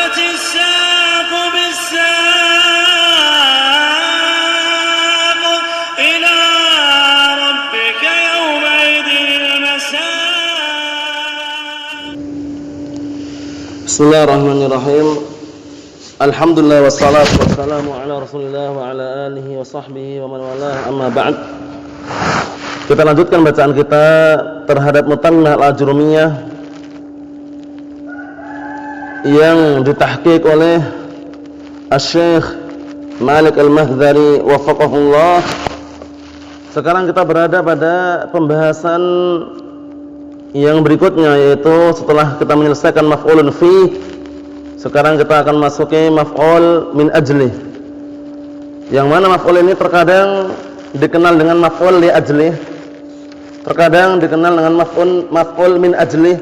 والتفت الساق بالساق إلى ربك يومئذ المساق. بسم الله الرحمن الرحيم. Alhamdulillah wassalatu wassalamu ala Rasulillah wa ala alihi wa sahbihi wa man walah, amma ba'd. Kita lanjutkan bacaan kita terhadap Mutannah al-Ajrumiyah yang ditahqiq oleh Asy-Syaikh Malik Al-Mahdhari wafaqahullah. Sekarang kita berada pada pembahasan yang berikutnya, yaitu setelah kita menyelesaikan maf'ulun fi, sekarang kita akan masuki maf'ul min ajlih. Yang mana maf'ul ini terkadang dikenal dengan maf'ul li ajlih, terkadang dikenal dengan maf'ul min ajlih.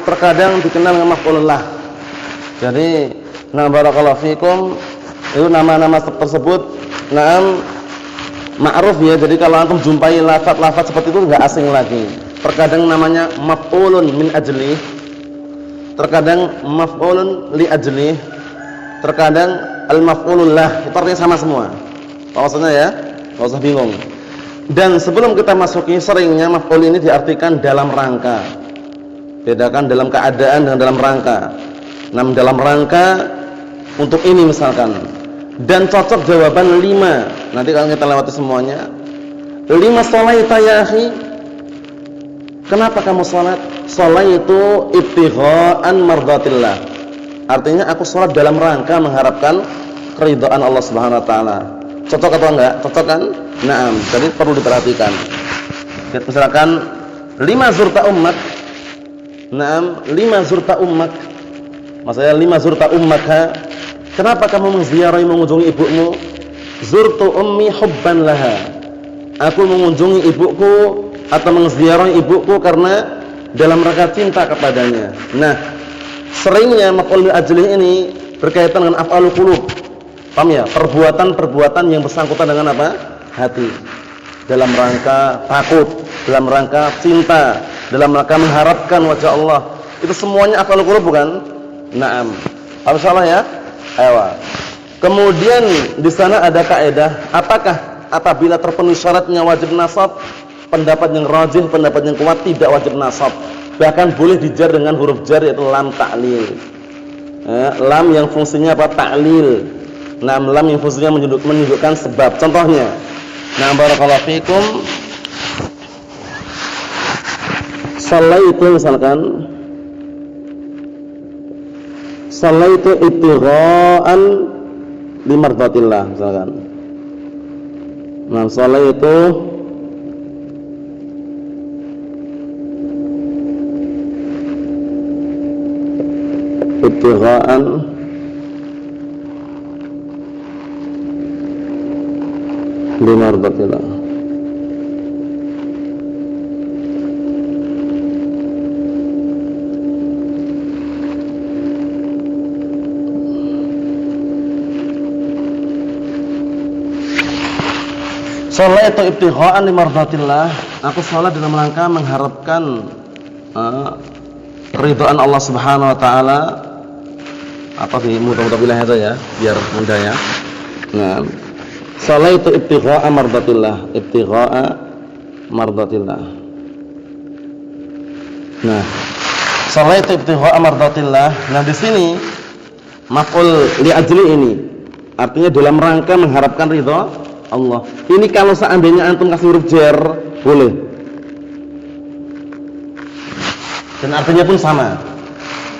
Terkadang dikenal dengan maf'ul lah. Jadi, barakallahu fikum, itu nama-nama tersebut ma'ruf ya. Jadi kalau antum jumpai lafaz-lafaz seperti itu enggak asing lagi. Terkadang namanya maf'ulun min ajlih, terkadang maf'ulun li ajlih, terkadang al-maf'ulun lah. Itu artinya sama semua. Maksudnya ya, enggak usah bingung. Dan sebelum kita masuki, seringnya maf'ul ini diartikan dalam rangka. Bedakan dalam keadaan dengan dalam rangka. Dalam rangka untuk ini misalkan. Dan cocok jawaban 5. Nanti kalau kita lewati semuanya. 5 sholaita ya akhi. Kenapa kamu sholat? Sholat itu ibtigha'an mardhatillah. Artinya aku sholat dalam rangka mengharapkan keridhaan Allah Subhanahu wa taala. Cocok atau enggak? Cocok kan? Naam. Jadi perlu diperhatikan. Misalkan 5 zurta ummak. Naam, 5 zurta ummak. Maksudnya 5 zurta ummaka. Kenapa kamu menziarahi, mengunjungi ibumu? Zurtu ummi hubban laha. Aku mengunjungi ibuku atau menziarahi ibuku karena dalam rangka cinta kepadanya. Nah, seringnya maf'ul ajlih ini berkaitan dengan af'alul qulub. Paham ya? Perbuatan-perbuatan yang bersangkutan dengan apa? Hati. Dalam rangka takut, dalam rangka cinta, dalam rangka mengharapkan wajah Allah. Itu semuanya af'alul qulub bukan? Naam. Apa salah ya? Ayo. Kemudian di sana ada kaidah, apakah apabila terpenuhi syaratnya wajib nasab? Pendapat yang rajih, pendapat yang kuat tidak wajib nasab. Bahkan boleh dijar dengan huruf jar, yaitu lam ta'lil. Lam yang fungsinya apa? Ta'lil. Lam yang fungsinya menunjukkan sebab. Contohnya, barakallahu fikum, shallaitu misalkan, shallaitu ibtigha'an limardhatillah misalkan. Shallaitu ibtigha'an limardhatillah. Sholat itu ibtigha'an limardhatillah. Aku sholat dalam rangka mengharapkan ridhaan Allah Subhanahu wa taala. Apa sih mudah-mudahan itu ya, biar mudah ya. Sholat itu ibtigha'a mardhatillah, ibtigha'a mardhatillah. Sholat itu ibtigha'a mardhatillah. Di sini maf'ul li ajli ini artinya dalam rangka mengharapkan ridha Allah. Ini kalau seandainya antum kasih huruf jar boleh. Dan artinya pun sama.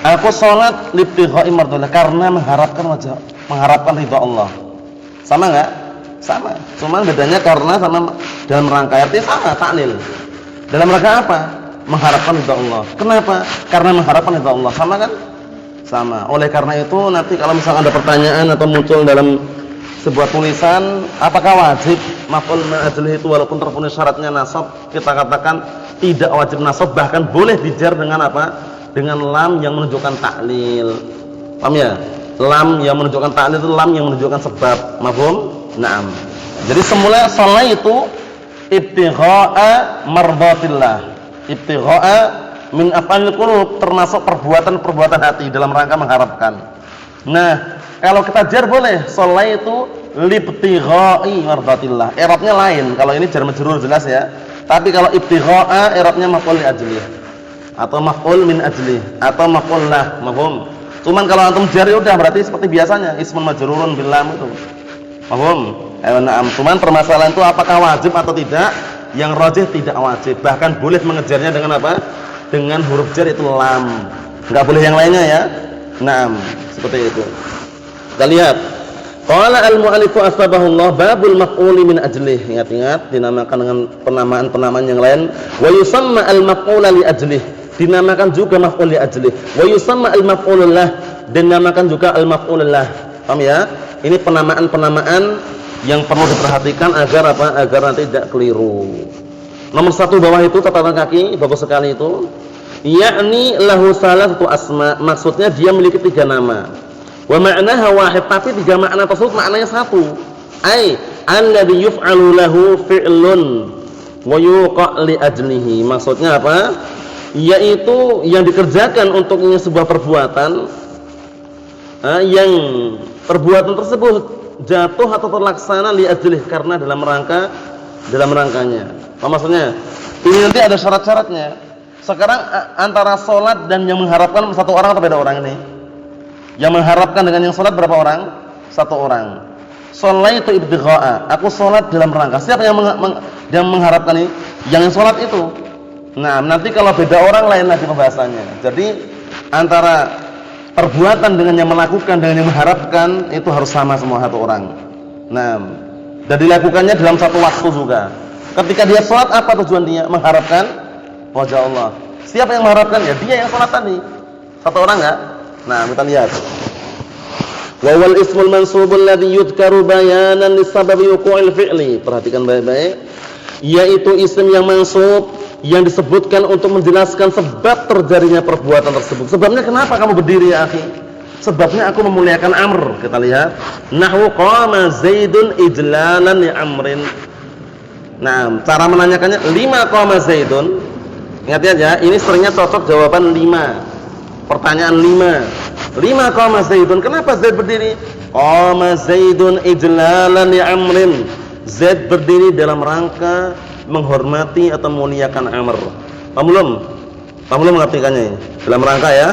Aku sholat libtigha'i mardhatillah karena mengharapkan ridha Allah. Sama enggak? Sama. Cuman bedanya karena sama dalam rangka, artinya sama, ta'lil. Dalam rangka apa? Mengharapkan ridha Allah. Kenapa? Karena mengharapkan ridha Allah. Sama kan? Sama. Oleh karena itu nanti kalau misalnya ada pertanyaan atau muncul dalam sebuah tulisan, apakah wajib maf'ul min ajlih itu walaupun terpenuhi syaratnya nasab, kita katakan tidak wajib nasab, bahkan boleh dijar dengan apa? Dengan lam yang menunjukkan ta'lil. Paham ya? Lam yang menunjukkan ta'lil itu lam yang menunjukkan sebab. Mafhum? Naam. Jadi semula shalah itu ibtigha'a mardhatillah. Ibtigha'a min af'alil qulub, termasuk perbuatan-perbuatan hati dalam rangka mengharapkan. Nah, kalau kita jar boleh, sholaitu libtigha'i mardatillah. I'rabnya lain. Kalau ini jar majrur jelas ya. Tapi kalau ibtigha'a i'rabnya maf'ul li ajlih atau maf'ul min ajlih atau maf'ul lah, mafhum? Cuman kalau antum jar ya udah berarti seperti biasanya ismun majrurun bil lam itu. Mafhum? Ayo na'am. Cuman permasalahan itu apakah wajib atau tidak? Yang rajih tidak wajib. Bahkan boleh mengejarnya dengan apa? Dengan huruf jar itu lam. Enggak boleh yang lainnya ya. Naam, seperti itu. Kita lihat. Qala al-mu'allifu asbahullah babul maf'uli min ajlih. Ingat-ingat dinamakan dengan penamaan-penamaan yang lain. Wa yusamma al-maf'ula li ajlih. Dinamakan juga maf'ul li ajlih. Wa yusamma al-maf'ulul lah. Dinamakan juga al-maf'ulul lah. Paham ya? Ini penamaan-penamaan yang perlu diperhatikan agar apa? Agar nanti tidak keliru. Nomor 1 bawah itu catatan kaki, bagus sekali itu. Yakni lahu salasatu asma, maksudnya dia memiliki 3 nama. Wa ma'naha wahid, tapi 3 makna tersebut maknanya satu. Ai alladhi yuf'alu lahu fi'lun wa yuqa' li ajlihi. Maksudnya apa? Yaitu yang dikerjakan untuknya sebuah perbuatan yang perbuatan tersebut jatuh atau terlaksana li ajlih, karena dalam rangkanya. Apa maksudnya? Ini nanti ada syarat-syaratnya. Sekarang antara sholat dan yang mengharapkan satu orang atau beda orang ini? Yang mengharapkan dengan yang sholat berapa orang? 1 orang. Sholaitu ibtigha'a, aku sholat dalam rangka. Siapa yang mengharapkan ini? Yang sholat itu. Nah, nanti kalau beda orang lain lagi pembahasannya. Jadi antara perbuatan dengan yang melakukan dengan yang mengharapkan itu harus sama semua 1 orang. Nah, dan dilakukannya dalam 1 waktu juga. Ketika dia sholat, apa tujuan dia? Mengharapkan wajah Allah. Siapa yang mengharapkan? Ya dia yang sholat tadi. 1 orang enggak? Nah, kita lihat. Wa wal ismul mansubul ladzi yudhkaru bayanan lisababi wuqu'il fi'li. Perhatikan baik-baik. Yaitu isim yang mansub yang disebutkan untuk menjelaskan sebab terjadinya perbuatan tersebut. Sebabnya kenapa kamu berdiri ya akhi? Sebabnya aku memuliakan Amr. Kita lihat. Nahwu qama Zaidun ijlalan li Amrin. Nah, cara menanyakannya lima qama Zaidun. Ingat ya, ini seringnya cocok jawaban 5. Pertanyaan 5 qama Zaidun. Kenapa Zaid berdiri? Qama Zaidun ijlalan li Amrin. Zaid berdiri dalam rangka menghormati atau memuliakan Amr. Paham belum? Paham belum mengartikannya ini? Dalam rangka ya.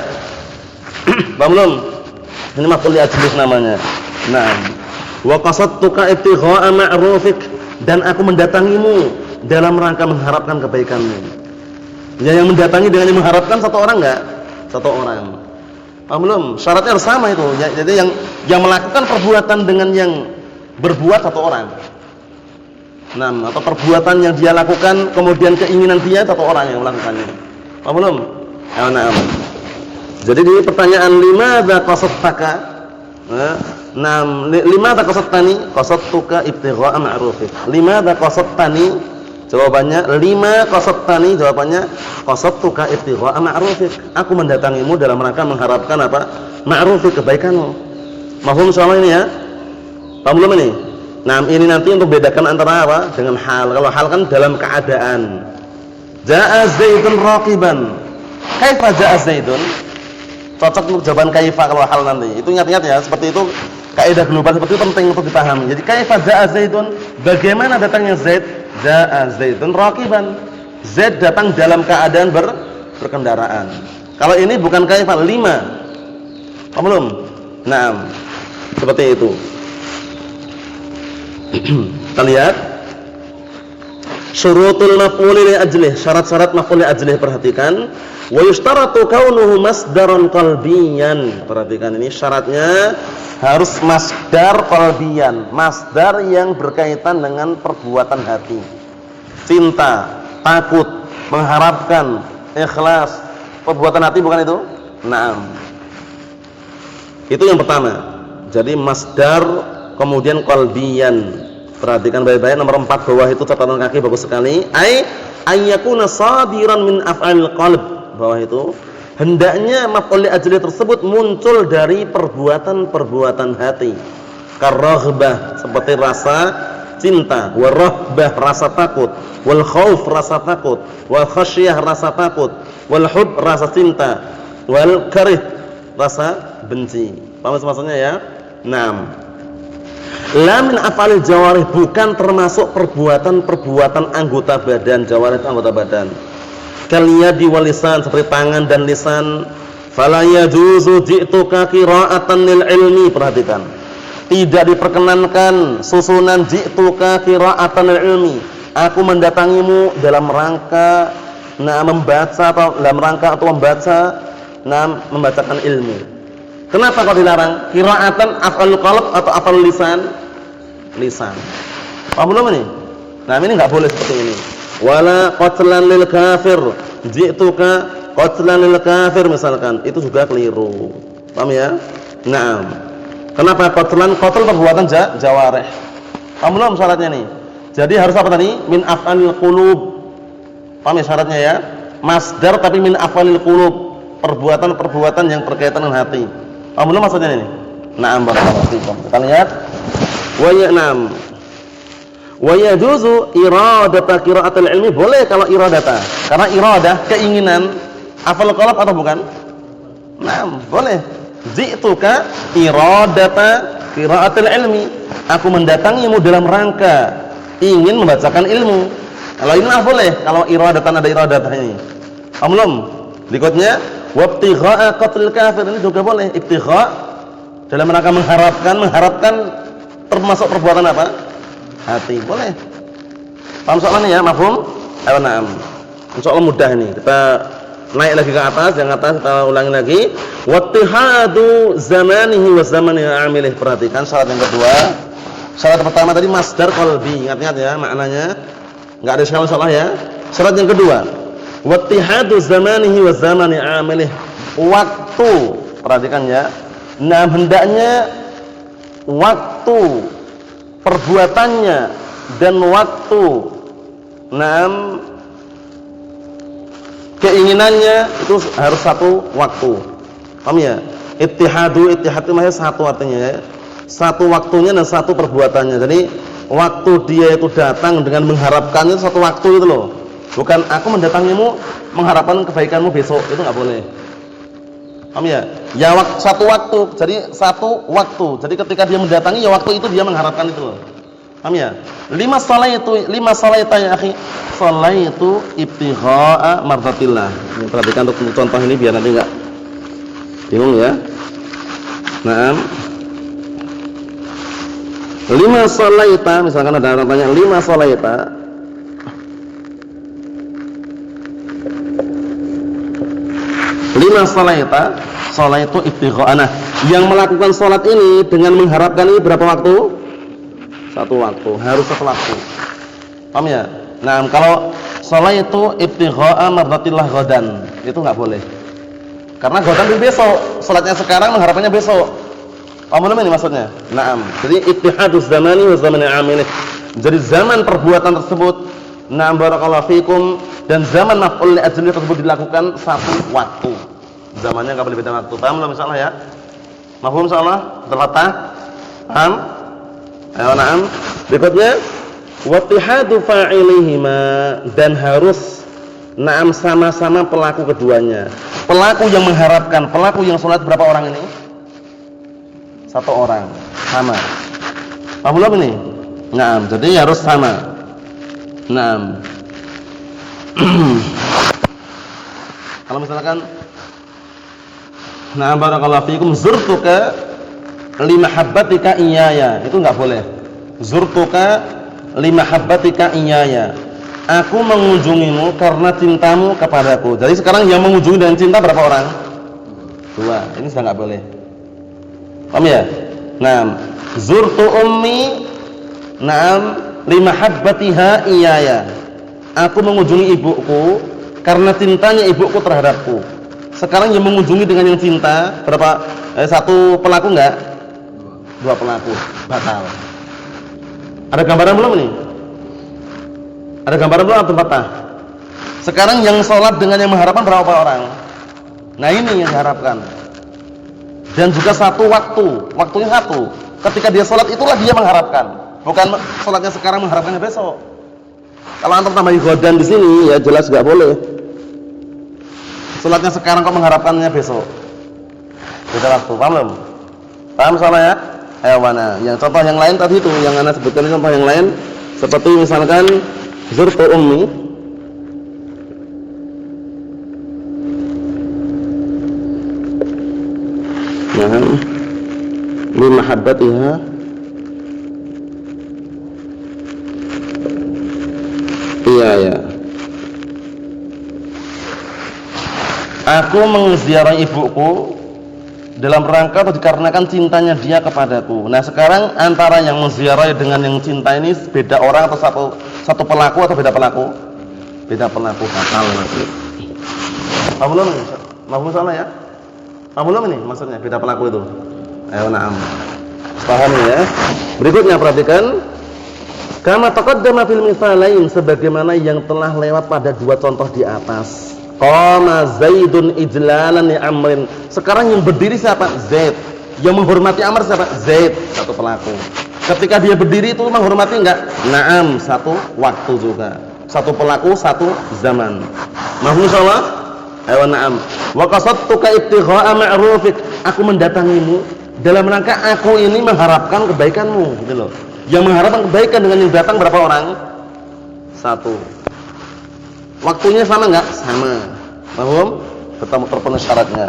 Paham belum? Ini maf'ul li ajlih namanya. Nah, wa qasadtuka ibtigha'a ma'rufik, dan aku mendatangimu dalam rangka mengharapkan kebaikanmu. Ya, yang mendatangi dengan yang mengharapkan 1 orang enggak? 1 orang. Paham belum? Syaratnya harus sama itu. Jadi yang melakukan perbuatan dengan yang berbuat 1 orang. Nah, atau perbuatan yang dia lakukan kemudian keinginan dia 1 orang yang melakukannya. Paham belum? Nah. Jadi di pertanyaan 5 dza qasadtaka. Nah, 5 dza qasadtani, qasadtuka ibtigha'a ma'rufik. 5 dza qasadtani, jawabannya 5 qasadtani, jawabannya qasadtuka ibtigha'a ma'rufik. Aku mendatangimu dalam rangka mengharapkan apa? Ma'rufik, kebaikanmu. Mafhum soal ini ya? Paham belum ini? Nah, ini nanti untuk bedakan antara apa? Dengan hal. Kalau hal kan dalam keadaan. Ja'a Zaidun raqiban. Kaifa ja'a Zaidun? Cocok untuk jawaban kaifa kalau hal nanti. Itu ingat-ingat ya, seperti itu kaidah global seperti itu penting untuk dipahami. Jadi kaifa ja'a Zaidun? Bagaimana datangnya Zaid? Ja'a Zaidun raqiban. Zaid datang dalam keadaan berkendaraan. Kalau ini bukan kaifa, 5. Paham belum? Nah, seperti itu. Kita lihat syurutul maf'ul li ajlih, syarat-syarat maf'ul li ajlih, perhatikan. Wa yushtaratu kaunuhu masdaran qalbiyan. Perhatikan ini syaratnya harus masdar qalbiyan, masdar yang berkaitan dengan perbuatan hati. Cinta, takut, mengharapkan, ikhlas, perbuatan hati bukan itu? Naam. Itu yang pertama. Jadi masdar kemudian qalbiyan. Perhatikan baik-baik nomor 4 bawah itu catatan kaki bagus sekali. Ai ayyakuna sadiran min af'alil qalb. Bawah itu hendaknya maf'ul li ajli tersebut muncul dari perbuatan-perbuatan hati. Karaghbah, seperti rasa cinta, wal rahbah rasa takut, wal khauf rasa takut, wal khasyah rasa takut, wal hub rasa cinta, wal karih rasa benci. Paham maksudnya ya? Naam. La min af'alil jawarih, bukan termasuk perbuatan-perbuatan anggota badan. Jawarih itu anggota badan. Kal yadi wal lisan, seperti tangan dan lisan. Fala yajuzu ji'tuka qira'atan lil ilmi. Perhatikan, tidak diperkenankan susunan ji'tuka qira'atan lil ilmi, aku mendatangimu dalam rangka membaca atau dalam rangka atau membacakan ilmu. Kenapa kok dilarang? Qira'atan af'alul qalb atau af'alul lisan? Lisan. Paham belum ini? Nah, ini enggak boleh seperti ini. Wala qatlan lil kafir, ji'tuka qatlan lil kafir misalkan, itu juga keliru. Paham ya? Naam. Kenapa qatlan? Qatl perbuatan jawarih. Paham belum syaratnya nih? Jadi harus apa tadi? Min af'alil qulub. Paham ya syaratnya ya? Masdar tapi min af'alil qulub, perbuatan-perbuatan yang berkaitan dengan hati. Paham belum maksudnya ini? Naam, barakallahu fikum. Kita lihat. Wa ya'nam. Wa yajuzu iradata qira'atil ilmi, boleh kalau iradata. Karena iradah keinginan afal qalb atau bukan? Nah, boleh. Ji'tuka iradata qira'atil ilmi, aku mendatangimu dalam rangka ingin membacakan ilmu. Kalau ini boleh, kalau iradatan ada iradatan ini. Belum. Berikutnya wabtigha'a qatlil kafir, ini juga boleh. Ibtigha' dalam rangka mengharapkan termasuk perbuatan apa? Hati, boleh. Paham soalannya ya? Mafhum? Ayo, na'am. Insyaallah mudah ini. Kita naik lagi ke atas, yang atas kita ulangi lagi. Wattihadu zamanihi wa zamani amilih. Perhatikan syarat yang kedua. Syarat pertama tadi masdar qalbi. Ingat-ingat ya maknanya. Enggak ada salah ya. Syarat yang kedua, wattihadu zamanihi wa zamani amilih. Waktu. Perhatikan ya. Nah, hendaknya waktu perbuatannya dan waktu keinginannya itu harus satu waktu. Paham ya? Ittihad itu maksudnya satu artinya ya. Satu waktunya dan satu perbuatannya. Jadi waktu dia itu datang dengan mengharapkannya satu waktu itu loh. Bukan aku mendatangimu mengharapkan kebaikanmu besok, itu enggak boleh. Paham ya? Ya satu waktu. Jadi satu waktu. Jadi ketika dia mendatangi ya waktu itu dia mengharapkan itu loh. Paham ya? Lima salaita ya akhi. Salaitu ibtigha'a mardatillah. Perhatikan untuk contoh ini biar nanti enggak bingung ya. Naam. 5 salaita, misalkan ada orang tanya 5 salaita. 5 salaita, salat itu ibtigha'ana. Yang melakukan salat ini dengan mengharapkan ini berapa waktu? Satu waktu, harus satu waktu. Paham ya? Nah, kalau salat itu ibtigha'a mardatillah ghadan, itu enggak boleh. Karena ghadan itu besok, salatnya sekarang mengharapkannya besok. Paham belum ini maksudnya? Naam. Jadi ittihaduz zamani wa zamani amilih. Jadi zaman perbuatan tersebut, na'am barakallahu fikum, dan zaman maf'ul li ajli tersebut dilakukan satu waktu. Zamannya enggak boleh beda waktu. Paham belum insyaallah ya? Mafhum insyaallah? Terpatah? Paham? Ayo na'am. Berikutnya wattihadu fa'ilihima, dan harus na'am sama-sama pelaku keduanya. Pelaku yang mengharapkan, pelaku yang salat berapa orang ini? Satu orang, sama. Paham belum ini? Naam, jadi harus sama. Naam. Kalau misalkan na'am barakallahu fikum zurtuka limahabbatika iyaya, itu enggak boleh. Zurtuka limahabbatika iyaya, aku mengunjungimu karena cintamu kepadaku. Jadi sekarang yang mengunjungi dengan cinta berapa orang? 2. Ini sudah enggak boleh. Paham ya? Naam. Zurtu ummi na'am limahabbatiha iyaya, aku mengunjungi ibuku karena cintanya ibuku terhadapku. Sekarang yang mengunjungi dengan yang cinta berapa? Satu pelaku enggak? 2 pelaku, batal. Ada gambaran belum ini? Ada gambaran belum atau patah? Sekarang yang sholat dengan yang mengharapkan berapa orang? Nah ini yang diharapkan. Dan juga satu waktu, waktunya satu. Ketika dia sholat itulah dia mengharapkan. Bukan sholatnya sekarang mengharapkannya besok. Kalau antum tambahi godan di sini ya jelas nggak boleh. Sholatnya sekarang kok mengharapkannya besok. Beda waktu, paham belum? Paham soalnya ya? Ayo mana? Yang contoh yang lain tadi itu, yang anda sebutkan contoh yang lain, seperti misalkan zurtu ummi. Nah, li mahabbatiha. Iya ya. Aku mengziarahi ibuku dalam rangka atau dikarenakan cintanya dia kepadaku. Nah sekarang antara yang menziarahi dengan yang cinta ini beda orang atau satu pelaku atau beda pelaku? Beda pelaku, fatal nanti. Paham belum ini? Paham salah ya? Paham belum ini maksudnya beda pelaku itu? Ayo na'am. Paham ya? Berikutnya perhatikan. Kama taqaddama fil misalain, sebagaimana yang telah lewat pada dua contoh di atas. Qama Zaidun ijlalan li Amrin. Sekarang yang berdiri siapa? Zaid. Yang menghormati Amr siapa? Zaid, satu pelaku. Ketika dia berdiri itu menghormati enggak? Naam, satu waktu juga. Satu pelaku, satu zaman. Mahfuz insyaallah? Ayo na'am. Wa qasadtuka ibtigha'a ma'rufik. Aku mendatangimu dalam rangka aku ini mengharapkan kebaikanmu, gitu loh. Yang mengharapkan kebaikan dengan yang datang berapa orang? Satu. Waktunya sama enggak? Sama. Paham? Ketemu terpenuhi syaratnya.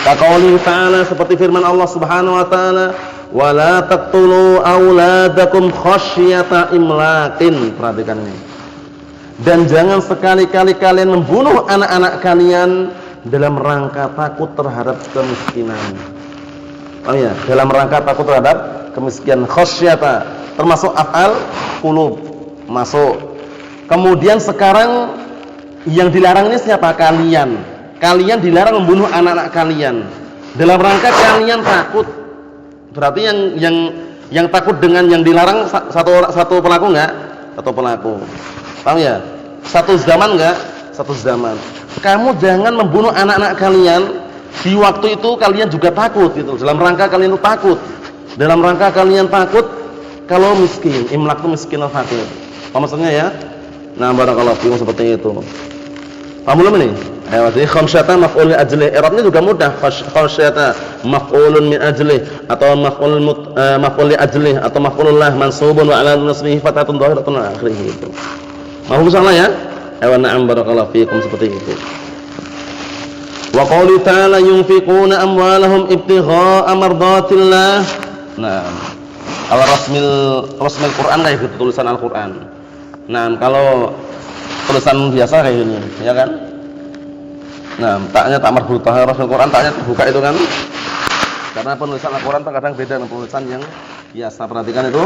Kaqouli ta'ala, seperti firman Allah Subhanahu wa taala, "Wa la taqtulu auladakum khasyata imlaqin." Perhatikan ini. Dan jangan sekali-kali kalian membunuh anak-anak kalian dalam rangka takut terhadap kemiskinan. Oh ya, dalam rangka takut terhadap kemiskinan. Khasyata termasuk af'al qulub masuk. Kemudian sekarang yang dilarang ini siapa? Kalian. Kalian dilarang membunuh anak-anak kalian dalam rangka kalian takut. Berarti yang takut dengan yang dilarang satu pelaku enggak? Satu pelaku. Paham ya? Satu zaman enggak? Satu zaman. Kamu jangan membunuh anak-anak kalian di waktu itu kalian juga takut gitu. Dalam rangka kalian itu takut. Dalam rangka kalian takut kalau miskin, imlak itu miskin atau fakir. Apa maksudnya ya? Nah, barakallahu fiikum seperti itu. Paham belum ini? Ayo, jadi khamsyata maf'ul li ajli. I'rabnya juga mudah. Khamsyata maf'ulun min ajli atau maf'ul li ajli atau maf'ulun lah mansubun wa 'ala nasbihi fathatun dhahiratun ala akhirih itu. Mahfuz salah ya? Ayo, na'am barakallahu fiikum seperti itu. Wa qouli ta'ala yunfiquna amwalahum ibtigha'a mardatillah. Nah, kalau rasmil Quran kayak gitu, tulisan Al-Quran. Nah, kalau tulisan biasa kayak gini, ya kan? Nah, taknya tak marbutah, rasmil Quran taknya terbuka itu kan? Karena penulisan Al-Quran terkadang beda dengan penulisan yang biasa. Perhatikan itu.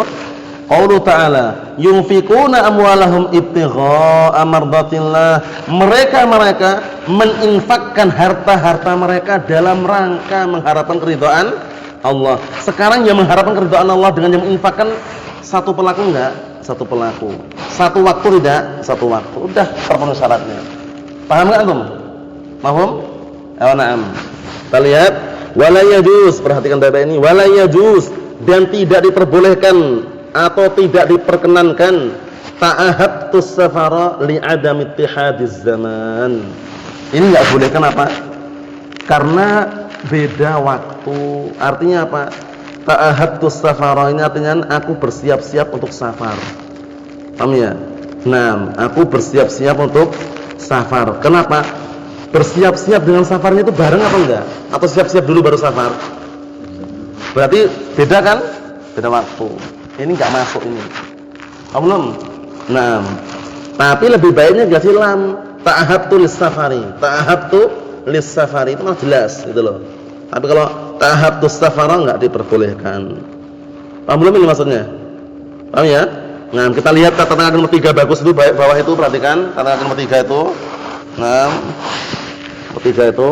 Qaulu ta'ala yunfiquna amwalahum ibtigha'a mardatillah. Mereka meninfakkan harta-harta mereka dalam rangka mengharapkan keridhaan Allah. Sekarang yang mengharapkan keridhaan Allah dengan yang menginfakkan satu pelaku enggak? Satu pelaku. Satu waktu tidak? Satu waktu. Udah terpenuhi syaratnya. Paham enggak antum? Paham? Ayo na'am. Kita lihat wala yajuz, perhatikan baik-baik ini, wala yajuz, dan tidak diperbolehkan atau tidak diperkenankan ta'ahattus safara li adam ittihadiz zaman. Ini enggak boleh, kenapa? Karena beda waktu. Artinya apa? Ta'ahattus safara ini artinya aku bersiap-siap untuk safar. Paham ya? Nah, aku bersiap-siap untuk safar. Kenapa? Bersiap-siap dengan safarnya itu bareng apa enggak? Atau siap-siap dulu baru safar? Berarti beda kan? Beda waktu. Ini enggak masuk ini. Paham belum? Nah, tapi lebih baiknya enggak sih lam ta'ahattu lis-safari. Ta'ahattu lis-safari itu malah jelas gitu loh. Tapi kalau ta'ahattus safara enggak diperbolehkan. Paham belum ini maksudnya? Paham ya? Nah, kita lihat kata-kata nomor 3 bagus itu bawah itu, perhatikan kata-kata nomor 3 itu. Nah, nomor 3 itu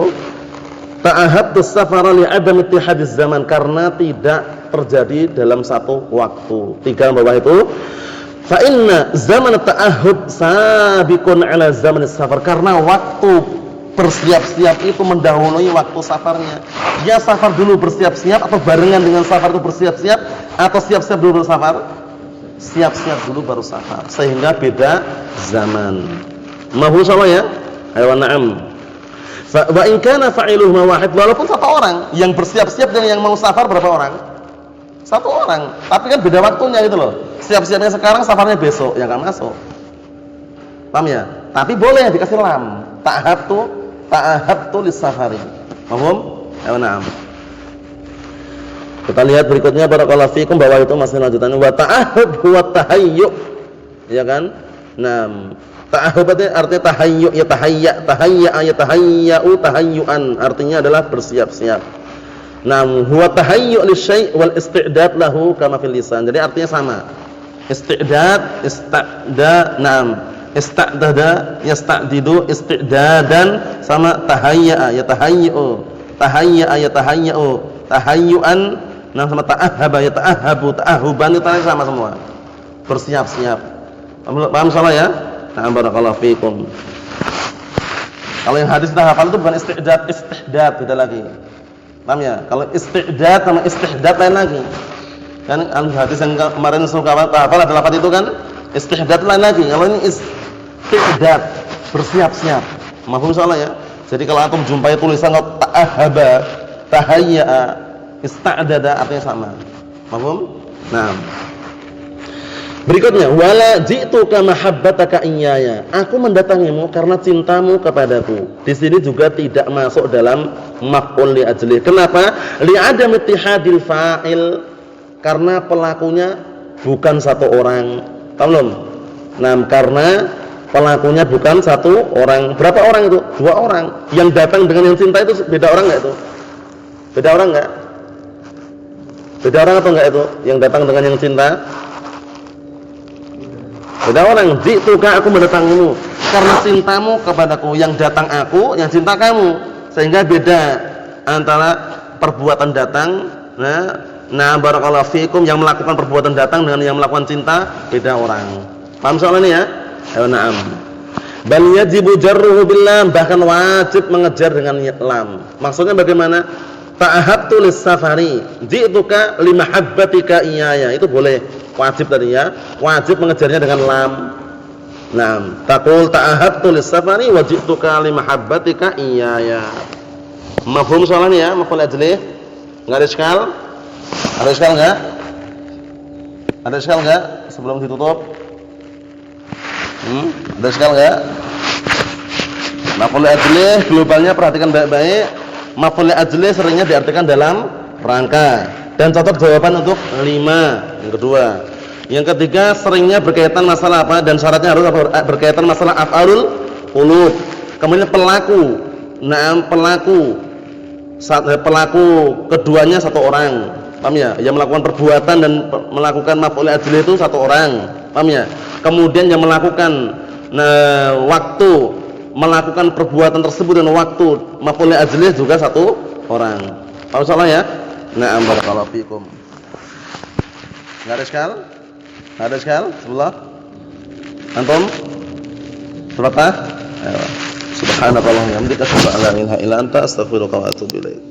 ta'ahattus safara li adam ittihadiz zaman, karena tidak terjadi dalam satu waktu. 3 bawah itu fa inna zaman ta'ahud sabiqun ala zaman safar, karena waktu bersiap-siap itu mendahului waktu safarnya. Ya safar dulu bersiap-siap atau barengan dengan safar itu bersiap-siap atau siap-siap dulu bersafar? siap-siap dulu baru safar, sehingga beda zaman. Mahfum sama ya? Ayo na'am. Wa in kana fa'iluhuma wahid, walaupun satu orang yang bersiap-siap dan yang mau safar berapa orang? Satu orang, tapi kan beda waktunya gitu loh. Siap-siapnya sekarang, safarnya besok, ya kan masuk. Paham ya? Tapi boleh dikasih lam. Ta'ahabtu lis-safari. Paham? Ayo na'am. Kita lihat berikutnya barakallahu fikum, bahwa itu masih lanjutannya wa ta'ahub huwa tahayyu. Ya kan? Nah, ta'ahub artinya tahayyu, ya tahayya'u tahayyuan, artinya adalah bersiap-siap. Nah, huwa tahayyu lisyai' wal isti'dad lahu kama fil lisan. Jadi artinya sama. Isti'dad, ista'da, na'am. Ista'dada, yasta'didu, isti'dadan, sama tahayya'a, ya tahayyu. Tahayya'a, ya tahayyu. Tahayyuan, nah sama ta'ahhaba, ya ta'ahhabu, ta'ahhuban, itu sama semua. Bersiap-siap. Paham salah ya? Nah, barakallahu fikum. Kalau yang hadis kita hafal itu bukan isti'dad, istihdad, beda lagi. Paham ya? Kalau isti'dad sama istihdad lain lagi. Kan hadis yang kemarin suka hafal ada lafaz itu kan? Istihdad lain lagi. Kalau ini isti'dad, bersiap-siap. Mafhum salah ya? Jadi kalau antum jumpai tulisan ta'ahhaba, tahayya'a, ista'dada, artinya sama. Mafhum? Nah. Berikutnya, wala ji'tuka mahabbataka iyaya. Aku mendatangimu karena cintamu kepadaku. Di sini juga tidak masuk dalam maf'ul li ajli. Kenapa? Li adam ittihadil fa'il. Karena pelakunya bukan satu orang. Paham belum? Nah, karena pelakunya bukan satu orang. Berapa orang itu? Dua orang. Yang datang dengan yang cinta itu beda orang enggak itu? Beda orang enggak? Beda orang atau enggak itu? Yang datang dengan yang cinta? Beda orang. Ji'tuka, aku mendatangimu karena cintamu kepadaku. Yang datang aku, yang cinta kamu. Sehingga beda antara perbuatan datang, nah barakallahu fikum, yang melakukan perbuatan datang dengan yang melakukan cinta, beda orang. Paham soal ini ya? Ayo na'am. Bal yajibu jarruhu bil lam, bahkan wajib mengejar dengan lam. Maksudnya bagaimana? Ta'ahabtu lis-safari, ji'tuka limahabbatika iyaya. Itu boleh, wajib tadi ya. Wajib mengejarnya dengan lam. Naam, taqul ta'ahabtu lis-safari wa ji'tuka limahabbatika iyaya. Mafhum soalnya ya, maf'ul ajlih? Enggak ada iskal? Ada iskal enggak? Ada iskal enggak sebelum ditutup? Ada iskal enggak? Maf'ul ajlih globalnya perhatikan baik-baik. Maf'ul ajli seringnya diartikan dalam rangka, dan cocok jawaban untuk 5. Yang kedua, yang ketiga seringnya berkaitan masalah apa, dan syaratnya harus berkaitan masalah af'alul qulub. Kemudian pelaku, pelaku keduanya satu orang. Paham ya? Yang melakukan perbuatan dan melakukan maf'ul ajli itu satu orang. Paham ya? Kemudian yang melakukan waktu melakukan perbuatan tersebut dan waktu maf'ul ajli juga satu orang. Paham salah ya? Na'am barakallahu fikum. Enggak ada iskal? Enggak ada iskal? Sebelah. Antum? Berapa? Ayo. Subhanakallahumma wa bihamdika asyhadu an la ilaha illa anta astaghfiruka wa atubu ilaik.